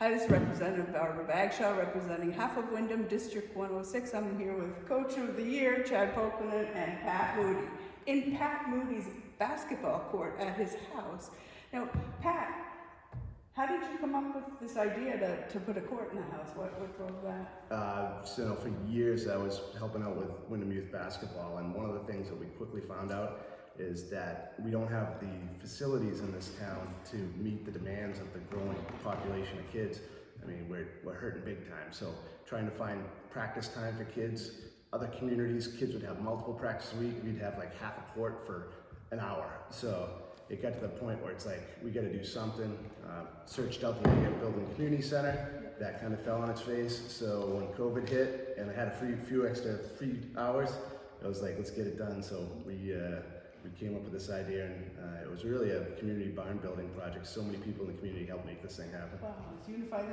Hi, this is Representative Barbara Bagshaw, representing half of Wyndham, District 106. I'm here with Coach of the Year, Chad Pokonen, and Pat Moody. In Pat Moody's basketball court at his house. Now, Pat, how did you come up with this idea to put a court in the house? What drove that? For years I was helping out with Wyndham Youth Basketball, and one of the things that we quickly found out is that we don't have the facilities in this town to meet the demands of the growing population of kids. I mean, we're hurting big time. So trying to find practice time for kids. Other communities, kids would have multiple practices a week. We'd have like half a court for an hour. So it got to the point where it's like, we got to do something. Searched out the idea of building a community center. That kind of fell on its face. So when COVID hit and I had a few extra free hours, I was like, let's get it done. So we came up with this idea, and it was really a community barn building project. So many people in the community helped make this thing happen. Wow, it's unified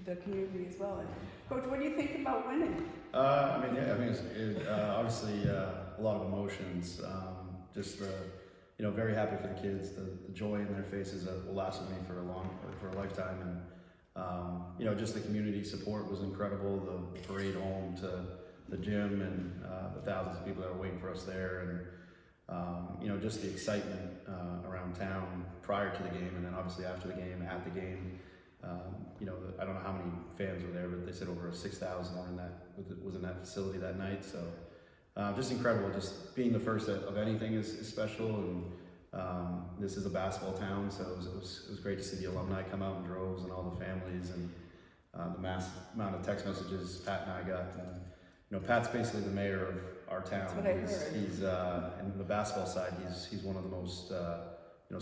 the community as well. And Coach, what do you think about winning? It's obviously a lot of emotions. Very happy for the kids. The joy in their faces that will last with me for a lifetime. And just the community support was incredible. The parade home to the gym and the thousands of people that were waiting for us there, and just the excitement around town prior to the game, and then obviously after the game, at the game. I don't know how many fans were there, but they said over 6,000 was in that facility that night. So just incredible. Just being the first of anything is special, and this is a basketball town, so it was great to see the alumni come out in droves and all the families, and the massive amount of text messages Pat and I got. Pat's basically the mayor of our town. That's what I heard. He's in the basketball side, he's one of the most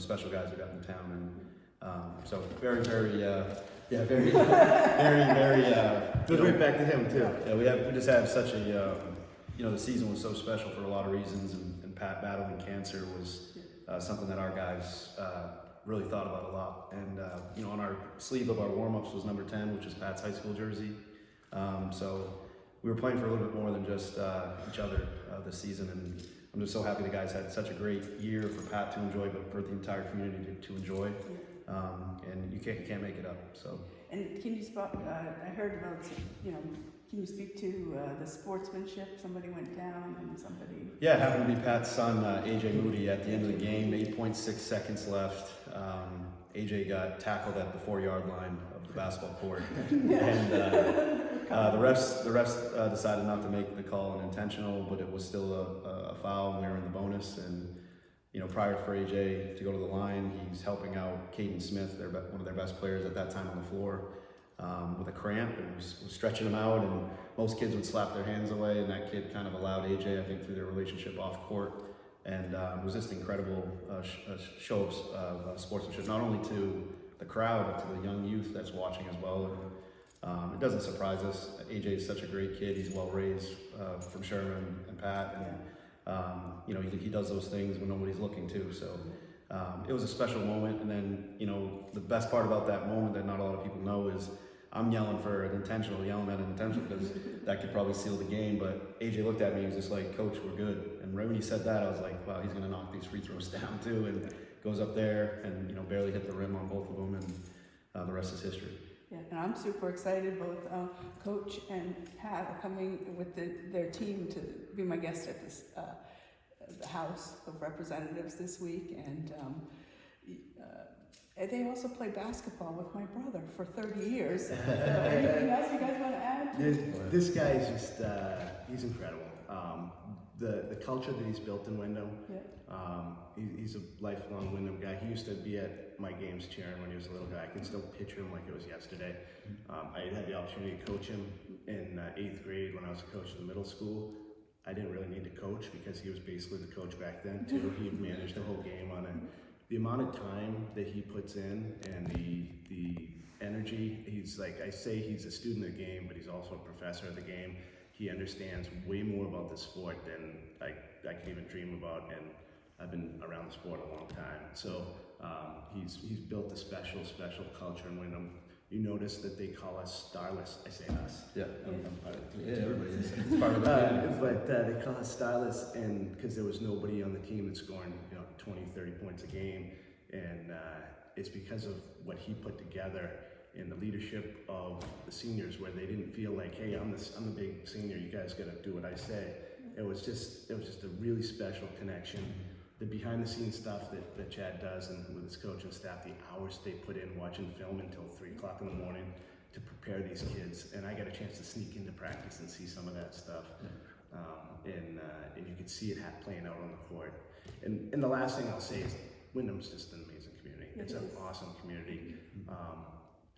special guys we got in the town, and so very very Goes right back to him too. Yeah, we just have such a the season was so special for a lot of reasons, and Pat battling cancer was something that our guys really thought about a lot. And on our sleeve of our warm-ups was number 10, which is Pat's high school jersey. So we were playing for a little bit more than just each other this season, and I'm just so happy the guys had such a great year for Pat to enjoy, but for the entire community to enjoy. And you can't make it up. So. And can you I heard about, can you speak to the sportsmanship? Somebody went down and somebody... Yeah, it happened to be Pat's son, AJ Moody, at the end of the game, 8.6 seconds left. AJ got tackled at the 4-yard line of the basketball court. And the refs decided not to make the call unintentional, but it was still a foul, and we were in the bonus. And prior for AJ to go to the line, he's helping out Caden Smith, one of their best players at that time on the floor, with a cramp, and was stretching him out, and most kids would slap their hands away, and that kid kind of allowed AJ, I think, through their relationship off court. And it was just an incredible show of sportsmanship, not only to the crowd, but to the young youth that's watching as well. And it doesn't surprise us. AJ is such a great kid. He's well raised from Sherman and Pat, and he does those things when nobody's looking too. So it was a special moment. And then the best part about that moment that not a lot of people know is I'm yelling at an intentional because that could probably seal the game. But AJ looked at me and was just like, "Coach, we're good." And right when he said that, I was like, "Wow, he's gonna knock these free throws down too." And goes up there and barely hit the rim on both of them, and the rest is history. Yeah, and I'm super excited. Both Coach and Pat are coming with their team to be my guest at this the House of Representatives this week, and they also play basketball with my brother for 30 years. Anything else you guys want to add? This guy is just, he's incredible. The culture that he's built in Wyndham, he's a lifelong Wyndham guy. He used to be at my games cheering when he was a little guy. I can still picture him like it was yesterday. I had the opportunity to coach him in 8th grade when I was a coach in the middle school. I didn't really need to coach because he was basically the coach back then too. He managed the whole game on it. The amount of time that he puts in and the energy, he's like, I say he's a student of the game, but he's also a professor of the game. He understands way more about the sport than I can even dream about, and I've been around the sport a long time. So he's built a special culture in Wyndham. You notice that they call us Starless. I say us. Yeah, I'm part of the team. Yeah, everybody is. It's part of the team. But they call us Starless, and because there was nobody on the team that's scoring 20, 30 points a game, and it's because of what he put together and the leadership of the seniors, where they didn't feel like, hey, I'm the big senior, you guys got to do what I say. It was just a really special connection. The behind the scenes stuff that Chad does, and with his coach and staff, the hours they put in watching film until 3 o'clock in the morning to prepare these kids. And I got a chance to sneak into practice and see some of that stuff. And you could see it playing out on the court. And the last thing I'll say is Wyndham's just an amazing community. It's an awesome community.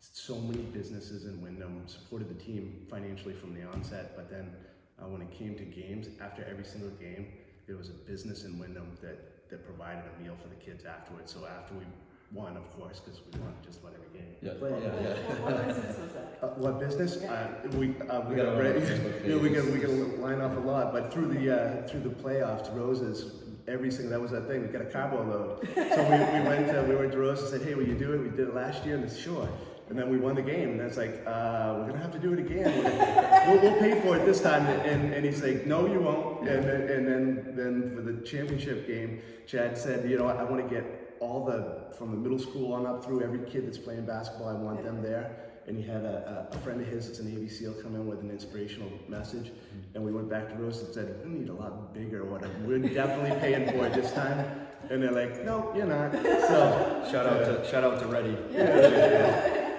So many businesses in Wyndham supported the team financially from the onset, but then when it came to games, after every single game, there was a business in Wyndham that provided a meal for the kids afterwards. So after we won, of course, because we won just about every game. What business was that? What business? We got can line off a lot, but through the playoffs, Roses, every single, that was that thing. We got a carbo load, so we went to Roses and said, hey, will you do it? We did it last year, and it's sure. And then we won the game, and that's like, we're gonna have to do it again. We'll pay for it this time. And he's like, no, you won't. And then for the championship game, Chad said, you know, I want to get from the middle school on up through every kid that's playing basketball. I want them there. And he had a friend of his that's a Navy SEAL come in with an inspirational message. And we went back to Rose and said, we need a lot bigger one. We're definitely paying for it this time. And they're like, no, you're not. So shout out to Reddy.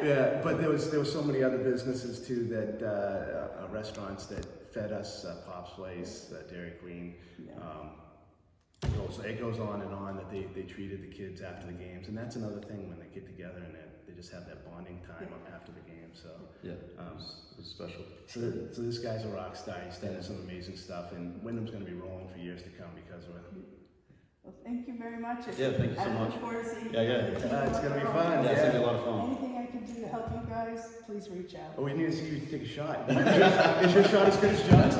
Yeah, but there was so many other businesses too that restaurants that fed us, Pop's Place, Dairy Queen. So it goes on and on that they treated the kids after the games, and that's another thing when they get together and they just have that bonding time after the game. So it was special. So this guy's a rock star. He's done some amazing stuff, and Wyndham's going to be rolling for years to come because of it. Well, thank you very much. Thank you so much. I look forward to seeing you. It's going to be fun. It's going to be a lot of fun. Anything I can do to help you guys, please reach out. Oh, we need to see you take a shot. Is your shot as good as John's?